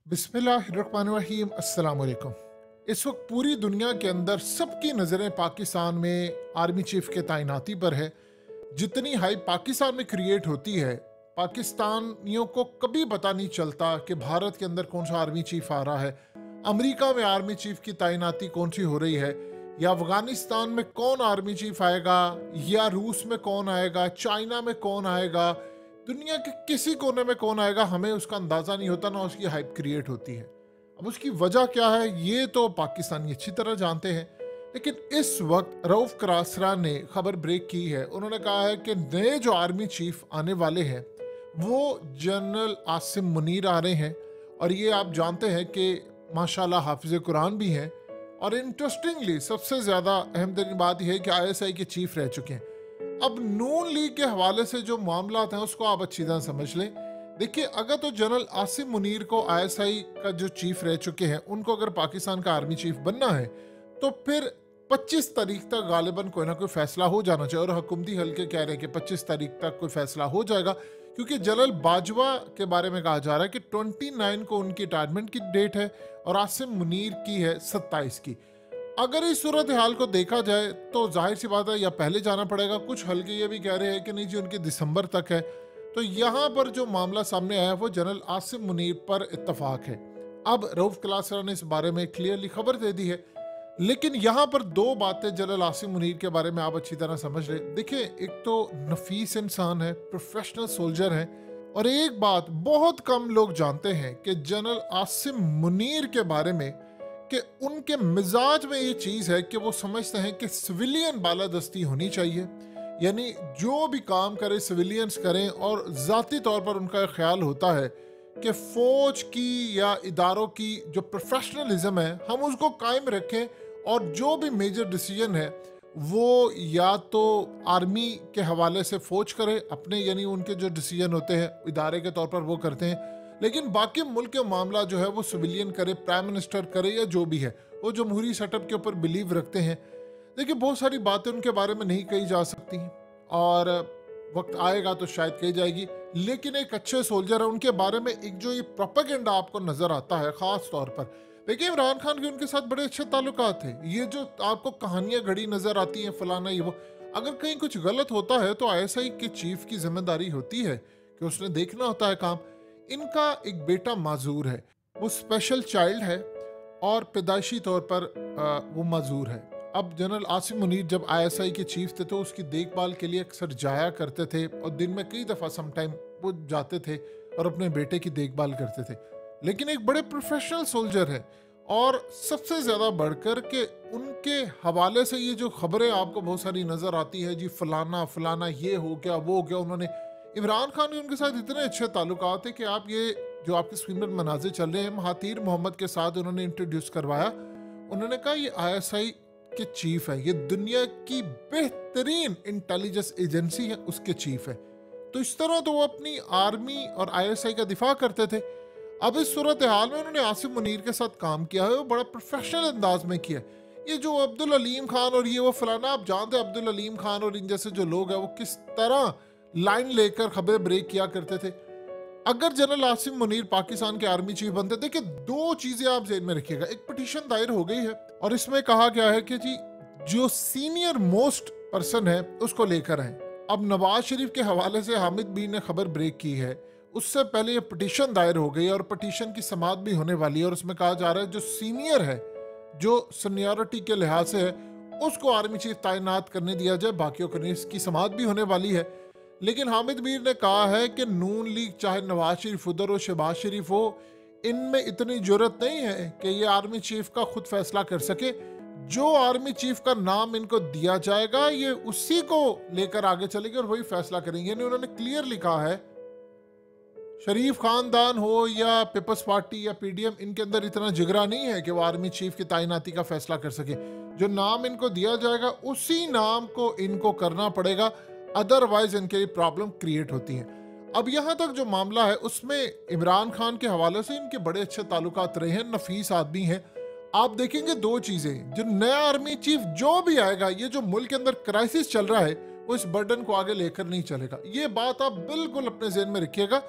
बिस्मिल्लाहिर्रहमानिर्रहीम अस्सलाम वालेकुम। इस वक्त पूरी दुनिया के अंदर सबकी नज़रें पाकिस्तान में आर्मी चीफ के तैनाती पर है। जितनी हाइप पाकिस्तान में क्रिएट होती है, पाकिस्तानियों को कभी पता नहीं चलता कि भारत के अंदर कौन सा आर्मी चीफ आ रहा है, अमेरिका में आर्मी चीफ की तैनाती कौन सी हो रही है, या अफगानिस्तान में कौन आर्मी चीफ आएगा, या रूस में कौन आएगा, चाइना में कौन आएगा, दुनिया के किसी कोने में कौन आएगा, हमें उसका अंदाज़ा नहीं होता, ना उसकी हाइप क्रिएट होती है। अब उसकी वजह क्या है ये तो पाकिस्तानी अच्छी तरह जानते हैं, लेकिन इस वक्त रऊफ क्रासरा ने खबर ब्रेक की है। उन्होंने कहा है कि नए जो आर्मी चीफ आने वाले हैं वो जनरल आसिम मुनीर आ रहे हैं, और ये आप जानते हैं कि माशाल्लाह हाफिज कुरान भी हैं। और इंटरेस्टिंगली सबसे ज़्यादा अहम तरीन बात यह है कि ISI के चीफ रह चुके हैं। अब नून लीग के हवाले से जो मामला हैं उसको आप अच्छी तरह समझ लें। देखिए, अगर तो जनरल आसिम मुनीर को ISI का जो चीफ रह चुके हैं उनको अगर पाकिस्तान का आर्मी चीफ बनना है तो फिर 25 तारीख तक गालिबन कोई ना कोई फैसला हो जाना चाहिए, और हुकूमती हल्के कह रहे हैं कि 25 तारीख तक कोई फैसला हो जाएगा, क्योंकि जनरल बाजवा के बारे में कहा जा रहा है कि 29 को उनकी रिटायरमेंट की डेट है और आसिम मुनीर की है 27 की। अगर इस सूरत हाल को देखा जाए तो जाहिर सी बात है या पहले जाना पड़ेगा। कुछ हल्के ये भी कह रहे हैं कि नहीं जी उनकी दिसंबर तक है। तो यहाँ पर जो मामला सामने आया वो जनरल आसिम मुनीर पर इत्तफाक है। अब रऊफ क्लासरा ने इस बारे में क्लियरली खबर दे दी है, लेकिन यहाँ पर दो बातें जनरल आसिम मुनीर के बारे में आप अच्छी तरह समझ लें। देखिए, एक तो नफीस इंसान है, प्रोफेशनल सोल्जर है, और एक बात बहुत कम लोग जानते हैं कि जनरल आसिम मुनीर के बारे में कि उनके मिजाज में ये चीज़ है कि वो समझते हैं कि सिविलियन बालादस्ती होनी चाहिए, यानी जो भी काम करे सिविलियंस करें, और ज़ाती तौर पर उनका ख्याल होता है कि फ़ौज की या इदारों की जो प्रोफेशनलिज्म है हम उसको कायम रखें, और जो भी मेजर डिसीजन है वो या तो आर्मी के हवाले से फ़ौज करे अपने, यानी उनके जो डिसीजन होते हैं इदारे के तौर पर वो करते हैं, लेकिन बाकी मुल्क के मामला जो है वो सिविलियन करे, प्राइम मिनिस्टर करे या जो भी है, वो जमहूरी सेटअप के ऊपर बिलीव रखते हैं। देखिए, बहुत सारी बातें उनके बारे में नहीं कही जा सकती, और वक्त आएगा तो शायद कही जाएगी, लेकिन एक अच्छे सोल्जर है उनके बारे में एक जो ये प्रोपेगेंडा आपको नजर आता है खास तौर पर। देखिए, इमरान खान के उनके साथ बड़े अच्छे ताल्लुकात थे। ये जो आपको कहानियां घड़ी नजर आती हैं फलाना ये वो, अगर कहीं कुछ गलत होता है तो ISI के चीफ की जिम्मेदारी होती है कि उसने देखना होता है काम। इनका एक बेटा माजूर है, वो स्पेशल चाइल्ड है और पैदाइशी तौर पर वो माजूर है। अब जनरल आसिम मुनीर जब ISI के चीफ थे तो उसकी देखभाल के लिए अक्सर जाया करते थे, और दिन में कई दफ़ा समटाइम वो जाते थे और अपने बेटे की देखभाल करते थे। लेकिन एक बड़े प्रोफेशनल सोल्जर है, और सबसे ज़्यादा बढ़कर के उनके हवाले से ये जो खबरें आपको बहुत सारी नज़र आती है, जी फलाना फलाना ये हो गया वो हो गया, उन्होंने इमरान खान के उनके साथ इतने अच्छे ताल्लुकात थे कि आप ये जो आपके स्क्रीन पर मनाजिर चल रहे हैं, महातीर मोहम्मद के साथ उन्होंने इंट्रोड्यूस करवाया। उन्होंने कहा ये ISI के चीफ है, ये दुनिया की बेहतरीन इंटेलिजेंस एजेंसी है, उसके चीफ है। तो इस तरह तो वो अपनी आर्मी और ISI का दिफा करते थे। अब इस सूरत हाल में उन्होंने आसिम मुनीर के साथ काम किया है, वो बड़ा प्रोफेशनल अंदाज में किया। ये जो अब्दुल अलीम खान और ये वो फलाना, आप जानते हैं अब्दुल अलीम खान और इन जैसे जो लोग हैं वो किस तरह लाइन लेकर खबरें ब्रेक किया करते थे। अगर जनरल आसिम मुनीर पाकिस्तान के आर्मी चीफ बनते, देखिए दो चीजें आप ज़हन में रखिएगा। एक पिटीशन दायर हो गई है और इसमें कहा गया है कि जी जो सीनियर मोस्ट पर्सन है उसको लेकर आए। अब नवाज शरीफ के हवाले से हामिद भी ने खबर ब्रेक की है, उससे पहले ये पिटीशन दायर हो गई और पिटीशन की समाअत भी होने वाली है, और उसमें कहा जा रहा है जो सीनियर है, जो सीनियरिटी के लिहाज से है, उसको आर्मी चीफ तैनात करने दिया जाए, बाकियों को नहीं। इसकी समाअत भी होने वाली है। लेकिन हामिद मीर ने कहा है कि नून लीग चाहे नवाज शरीफ उधर हो, शहबाज शरीफ हो, इनमें इतनी जरूरत नहीं है कि ये आर्मी चीफ का खुद फैसला कर सके। जो आर्मी चीफ का नाम इनको दिया जाएगा ये उसी को लेकर आगे चलेंगे और वही फैसला करेंगे। यानी उन्होंने क्लियरली कहा है, शरीफ खानदान हो या पीपल्स पार्टी या PDM, इनके अंदर इतना जिगरा नहीं है कि वो आर्मी चीफ की तैनाती का फैसला कर सके। जो नाम इनको दिया जाएगा उसी नाम को इनको करना पड़ेगा, अदरवाइज इनके लिए प्रॉब्लम क्रिएट होती है। अब यहाँ तक जो मामला है उसमें इमरान खान के हवाले से इनके बड़े अच्छे ताल्लुकात रहे हैं, नफीस आदमी हैं। आप देखेंगे दो चीजें, जो नया आर्मी चीफ जो भी आएगा, ये जो मुल्क के अंदर क्राइसिस चल रहा है वो इस बर्डन को आगे लेकर नहीं चलेगा। ये बात आप बिल्कुल अपने ज़हन में रखिएगा।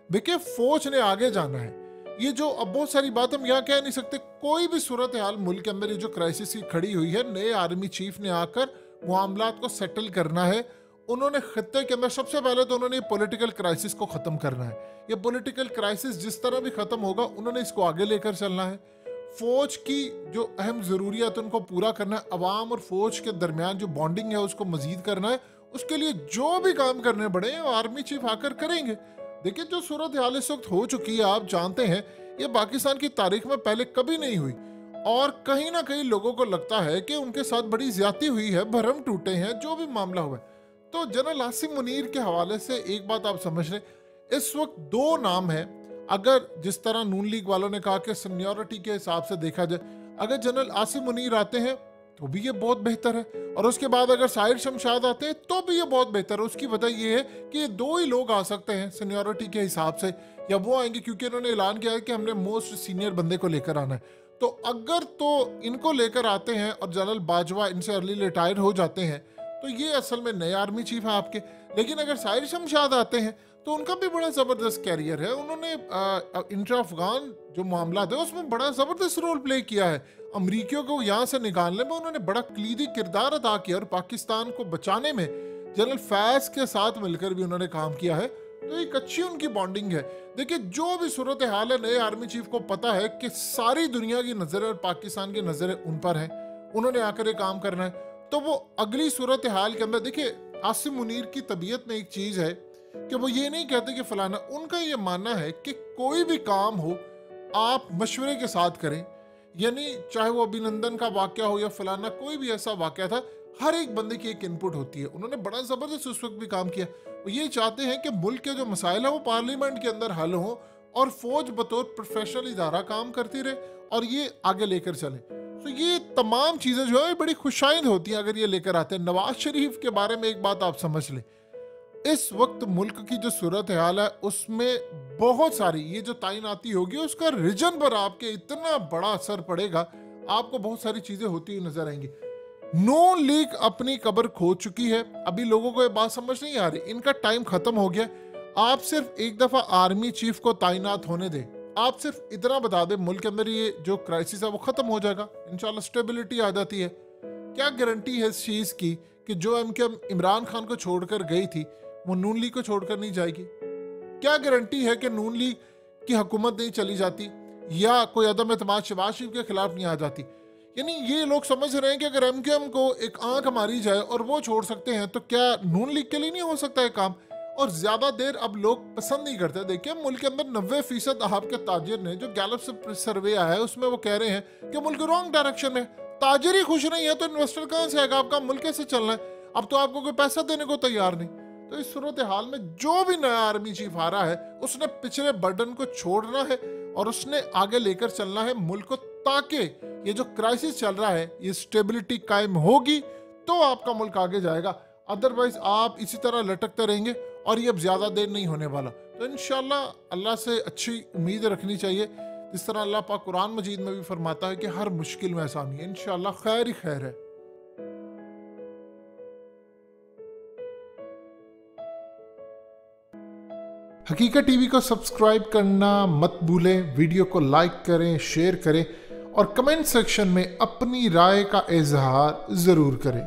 देखिए, फौज ने आगे जाना है, ये जो अब बहुत सारी बात हम यहाँ कह नहीं सकते, कोई भी सूरत हाल मुल्क के अंदर ये जो क्राइसिस की खड़ी हुई है, नए आर्मी चीफ ने आकर मामलात को सेटल करना है। उन्होंने खत्ते के अंदर सबसे पहले तो उन्होंने पॉलिटिकल क्राइसिस को ख़त्म करना है। ये पॉलिटिकल क्राइसिस जिस तरह भी ख़त्म होगा उन्होंने इसको आगे लेकर चलना है। फौज की जो अहम ज़रूरियात उनको पूरा करना है, अवाम और फौज के दरमियान जो बॉन्डिंग है उसको मजीद करना है। उसके लिए जो भी काम करने पड़े हैं वो आर्मी चीफ आकर करेंगे। देखिए जो सूरत हाल इस वक्त हो चुकी है, आप जानते हैं ये पाकिस्तान की तारीख में पहले कभी नहीं हुई, और कहीं ना कहीं लोगों को लगता है कि उनके साथ बड़ी ज्यादती हुई है, भरम टूटे हैं, जो भी मामला हुआ है। तो जनरल आसिम मुनीर के हवाले से एक बात आप समझ लें, इस वक्त दो नाम है। अगर जिस तरह नून लीग वालों ने कहा कि सीनियरिटी के हिसाब से देखा जाए, अगर जनरल आसिम मुनीर आते हैं तो भी ये बहुत बेहतर है, और उसके बाद अगर साहिर शमशाद आते हैं तो भी ये बहुत बेहतर है। उसकी वजह ये है कि ये दो ही लोग आ सकते हैं सीनियरिटी के हिसाब से, या वो आएंगे क्योंकि इन्होंने ऐलान किया है कि हमने मोस्ट सीनियर बंदे को लेकर आना है। तो अगर तो इनको लेकर आते हैं और जनरल बाजवा इनसे अर्ली रिटायर हो जाते हैं तो ये असल में नए आर्मी चीफ है आपके। लेकिन अगर साहिर शमशाद आते हैं तो उनका भी बड़ा ज़बरदस्त कैरियर है। उन्होंने इंटर अफगान जो मामला है उसमें बड़ा ज़बरदस्त रोल प्ले किया है। अमरीकियों को यहाँ से निकालने में उन्होंने बड़ा कलीदी किरदार अदा किया, और पाकिस्तान को बचाने में जनरल फैज़ के साथ मिलकर भी उन्होंने काम किया है। तो एक अच्छी उनकी बॉन्डिंग है। देखिए जो भी सूरत हाल है, नए आर्मी चीफ को पता है कि सारी दुनिया की नज़रें और पाकिस्तान की नज़रें उन पर हैं, उन्होंने आकर ये काम करना है। तो वो अगली सूरत हाल के अंदर देखिए आसिम मुनीर की तबीयत में एक चीज़ है कि वो ये नहीं कहते कि फलाना, उनका ये मानना है कि कोई भी काम हो आप मशवरे के साथ करें। यानी चाहे वो अभिनंदन का वाकया हो या फलाना कोई भी ऐसा वाकया था, हर एक बंदे की एक इनपुट होती है। उन्होंने बड़ा ज़बरदस्त उस वक्त भी काम किया। वो ये चाहते हैं कि मुल्क के जो मसाइल हैं वो पार्लियामेंट के अंदर हल हों, और फौज बतौर प्रोफेशनल इदारा काम करती रहे और ये आगे लेकर चले। तो ये तमाम चीज़ें जो है बड़ी खुशाइंद होती हैं अगर ये लेकर आते हैं। नवाज शरीफ के बारे में एक बात आप समझ लें, इस वक्त मुल्क की जो सूरत हाल है उसमें बहुत सारी ये जो तैनाती होगी उसका रीजन पर आपके इतना बड़ा असर पड़ेगा, आपको बहुत सारी चीजें होती हुई नजर आएंगी। नून लीग अपनी कब्र खो चुकी है। अभी लोगों को ये बात समझ नहीं आ रही, इनका टाइम खत्म हो गया। आप सिर्फ एक दफा आर्मी चीफ को तैनात होने दें, आप सिर्फ इतना बता दें मुल्क के अंदर ये जो क्राइसिस है वो खत्म हो जाएगा, इंशाल्लाह स्टेबिलिटी आ जाती है। क्या गारंटी है इस चीज की कि जो एमकेएम इमरान खान को छोड़कर गई थी वो नून लीग को छोड़कर नहीं जाएगी? क्या गारंटी है कि नून लीग की हुकूमत नहीं चली जाती या कोई अदम एतमाद शहबाज शरीफ के खिलाफ नहीं आ जाती? यानी ये लोग समझ रहे हैं कि अगर एमकेएम को एक आंख मारी जाए और वो छोड़ सकते हैं तो क्या नून लीग के लिए नहीं हो सकता है काम? और ज्यादा देर अब लोग पसंद नहीं करते। देखिए मुल्क के अंदर 90% आपके ताजिर ने, जो गैलप से सर्वे आया है उसमें वो कह रहे हैं कि मुल्क रॉन्ग डायरेक्शन में, ताजिर ही खुश नहीं है तो इन्वेस्टर कहाँ से आएगा? आपका मुल्क कैसे चलना है? अब तो आपको कोई पैसा देने को तैयार नहीं। तो इस सूरत हाल में जो भी नया आर्मी चीफ आ रहा है उसने पिछले बर्डन को छोड़ना है और उसने आगे लेकर चलना है मुल्क को, ताकि ये जो क्राइसिस चल रहा है ये स्टेबिलिटी कायम होगी तो आपका मुल्क आगे जाएगा। अदरवाइज आप इसी तरह लटकते रहेंगे और ये अब ज्यादा देर नहीं होने वाला। तो इंशाल्लाह अल्लाह से अच्छी उम्मीद रखनी चाहिए, जिस तरह अल्लाह पाक कुरान मजीद में भी फरमाता है कि हर मुश्किल में आसानी है, इंशाल्लाह खैर ही खैर है। हकीकत टीवी को सब्सक्राइब करना मत भूलें, वीडियो को लाइक करें, शेयर करें और कमेंट सेक्शन में अपनी राय का इजहार ज़रूर करें।